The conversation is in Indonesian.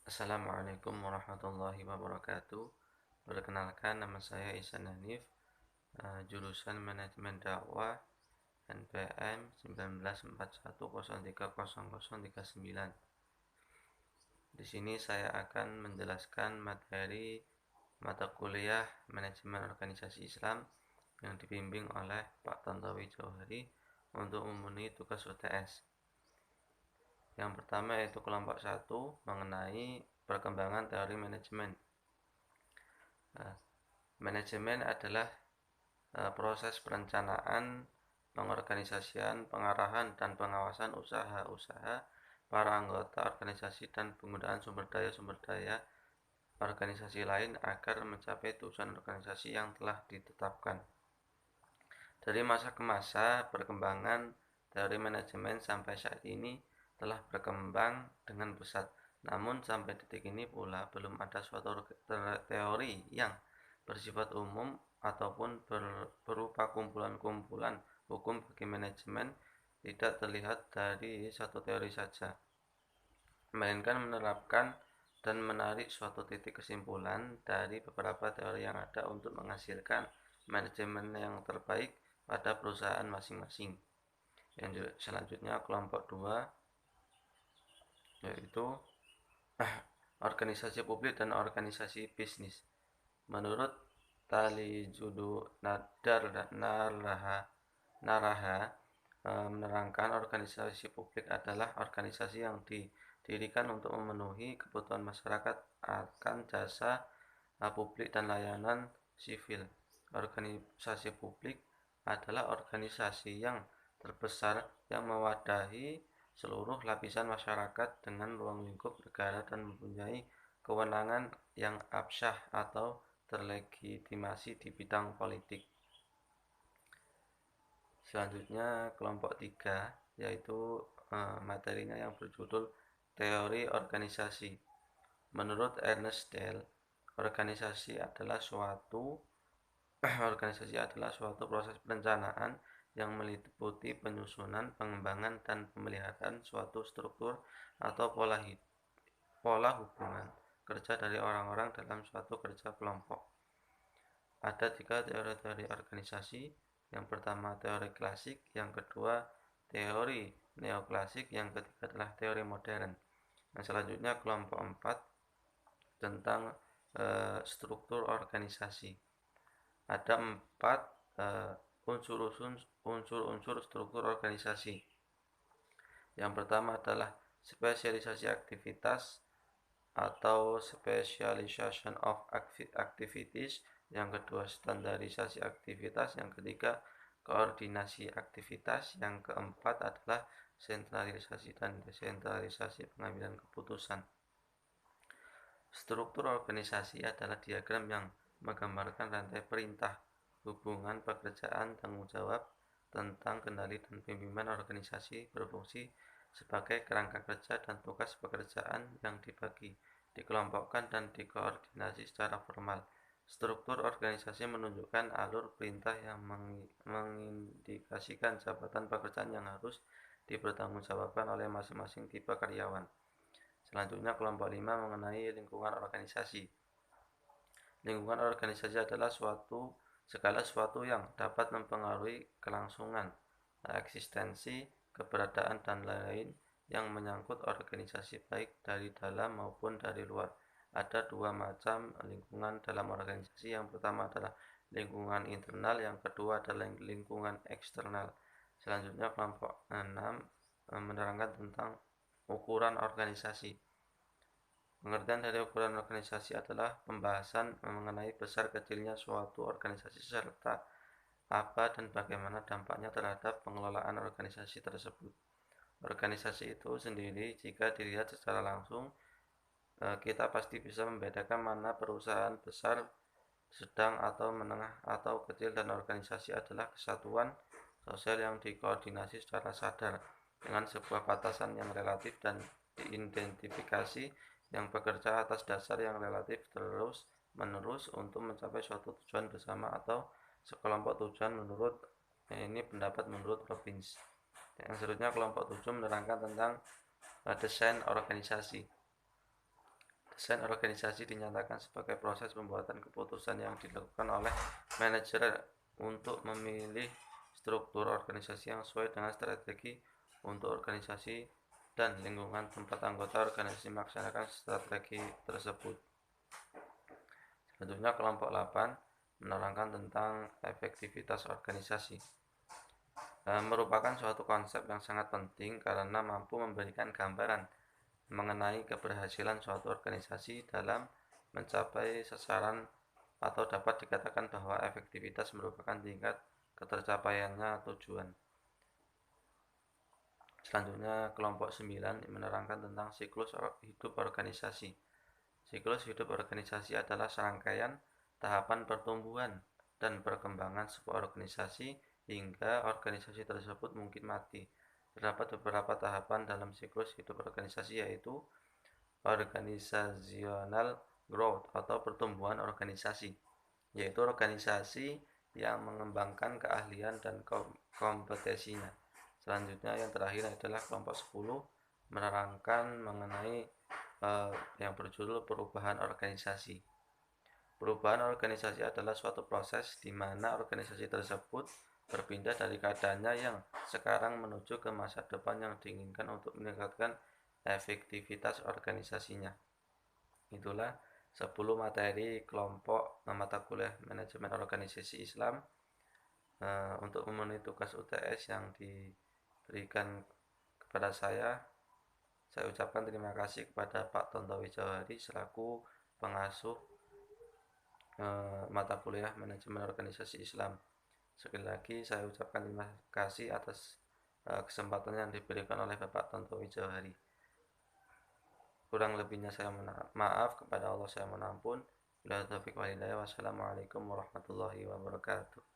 Assalamualaikum warahmatullahi wabarakatuh. Perkenalkan, nama saya Ihsan Hanif, jurusan Manajemen Dakwah NPM 1941030039. Di sini saya akan menjelaskan materi mata kuliah Manajemen Organisasi Islam yang dibimbing oleh Pak Tantowi Jauhari untuk memenuhi tugas UTS. Yang pertama yaitu kelompok 1 mengenai perkembangan teori manajemen. Manajemen adalah proses perencanaan, pengorganisasian, pengarahan, dan pengawasan usaha-usaha para anggota organisasi dan penggunaan sumber daya organisasi lain agar mencapai tujuan organisasi yang telah ditetapkan. Dari masa ke masa, perkembangan teori manajemen sampai saat ini telah berkembang dengan pesat. Namun sampai detik ini pula belum ada suatu teori yang bersifat umum ataupun berupa kumpulan-kumpulan hukum bagi manajemen tidak terlihat dari satu teori saja, melainkan menerapkan dan menarik suatu titik kesimpulan dari beberapa teori yang ada untuk menghasilkan manajemen yang terbaik pada perusahaan masing-masing. Yang selanjutnya kelompok 2 yaitu organisasi publik dan organisasi bisnis. Menurut Tali Judu Naraha menerangkan organisasi publik adalah organisasi yang didirikan untuk memenuhi kebutuhan masyarakat akan jasa publik dan layanan sivil. Organisasi publik adalah organisasi yang terbesar yang mewadahi seluruh lapisan masyarakat dengan ruang lingkup negara dan mempunyai kewenangan yang absyah atau terlegitimasi di bidang politik. Selanjutnya kelompok 3 yaitu materinya yang berjudul teori organisasi. Menurut Ernest Dale, organisasi adalah suatu proses perencanaan yang meliputi penyusunan, pengembangan, dan pemeliharaan suatu struktur atau pola hubungan kerja dari orang-orang dalam suatu kerja kelompok. Ada 3 teori-teori organisasi. Yang pertama teori klasik, yang kedua teori neoklasik, yang ketiga adalah teori modern. Yang selanjutnya kelompok 4 tentang struktur organisasi. Ada 4 unsur struktur organisasi. Yang pertama adalah spesialisasi aktivitas atau specialization of activities. Yang kedua standarisasi aktivitas. Yang ketiga koordinasi aktivitas. Yang keempat adalah sentralisasi dan desentralisasi pengambilan keputusan. Struktur organisasi adalah diagram yang menggambarkan rantai perintah, hubungan pekerjaan, tanggung jawab tentang kendali dan pimpinan organisasi berfungsi sebagai kerangka kerja dan tugas pekerjaan yang dibagi, dikelompokkan, dan dikoordinasi secara formal. Struktur organisasi menunjukkan alur perintah yang mengindikasikan jabatan pekerjaan yang harus dipertanggungjawabkan oleh masing-masing tipe karyawan. Selanjutnya kelompok 5 mengenai lingkungan organisasi. Lingkungan organisasi adalah segala sesuatu yang dapat mempengaruhi kelangsungan, eksistensi, keberadaan, dan lain-lain yang menyangkut organisasi baik dari dalam maupun dari luar. Ada 2 macam lingkungan dalam organisasi. Yang pertama adalah lingkungan internal, yang kedua adalah lingkungan eksternal. Selanjutnya kelompok 6 menerangkan tentang ukuran organisasi. Pengertian dari ukuran organisasi adalah pembahasan mengenai besar kecilnya suatu organisasi serta apa dan bagaimana dampaknya terhadap pengelolaan organisasi tersebut. Organisasi itu sendiri jika dilihat secara langsung, kita pasti bisa membedakan mana perusahaan besar, sedang atau menengah atau kecil, dan organisasi adalah kesatuan sosial yang dikoordinasi secara sadar dengan sebuah batasan yang relatif dan diidentifikasi yang bekerja atas dasar yang relatif terus menerus untuk mencapai suatu tujuan bersama atau sekelompok tujuan menurut pendapat menurut Robbins. Yang selanjutnya kelompok 7 menerangkan tentang desain organisasi. Desain organisasi dinyatakan sebagai proses pembuatan keputusan yang dilakukan oleh manajer untuk memilih struktur organisasi yang sesuai dengan strategi untuk organisasi dan lingkungan tempat anggota organisasi melaksanakan strategi tersebut. Selanjutnya kelompok 8 menerangkan tentang efektivitas organisasi. Merupakan suatu konsep yang sangat penting karena mampu memberikan gambaran mengenai keberhasilan suatu organisasi dalam mencapai sasaran atau dapat dikatakan bahwa efektivitas merupakan tingkat ketercapaiannya tujuan. Selanjutnya kelompok 9 menerangkan tentang siklus hidup organisasi. Siklus hidup organisasi adalah serangkaian tahapan pertumbuhan dan perkembangan sebuah organisasi hingga organisasi tersebut mungkin mati. Terdapat beberapa tahapan dalam siklus hidup organisasi, yaitu organizational growth atau pertumbuhan organisasi, yaitu organisasi yang mengembangkan keahlian dan kompetensinya. Selanjutnya yang terakhir adalah kelompok 10 menerangkan mengenai yang berjudul perubahan organisasi. Perubahan organisasi adalah suatu proses di mana organisasi tersebut berpindah dari keadaannya yang sekarang menuju ke masa depan yang diinginkan untuk meningkatkan efektivitas organisasinya. Itulah 10 materi kelompok mata kuliah manajemen organisasi Islam untuk memenuhi tugas UTS yang diberikan kepada saya. Saya ucapkan terima kasih kepada Pak Tontowi Jawahari selaku pengasuh mata kuliah manajemen organisasi Islam. Sekali lagi saya ucapkan terima kasih atas kesempatan yang diberikan oleh Bapak Tontowi Jawahari. Kurang lebihnya saya maaf, kepada Allah saya mohon ampun. Wassalamualaikum warahmatullahi wabarakatuh.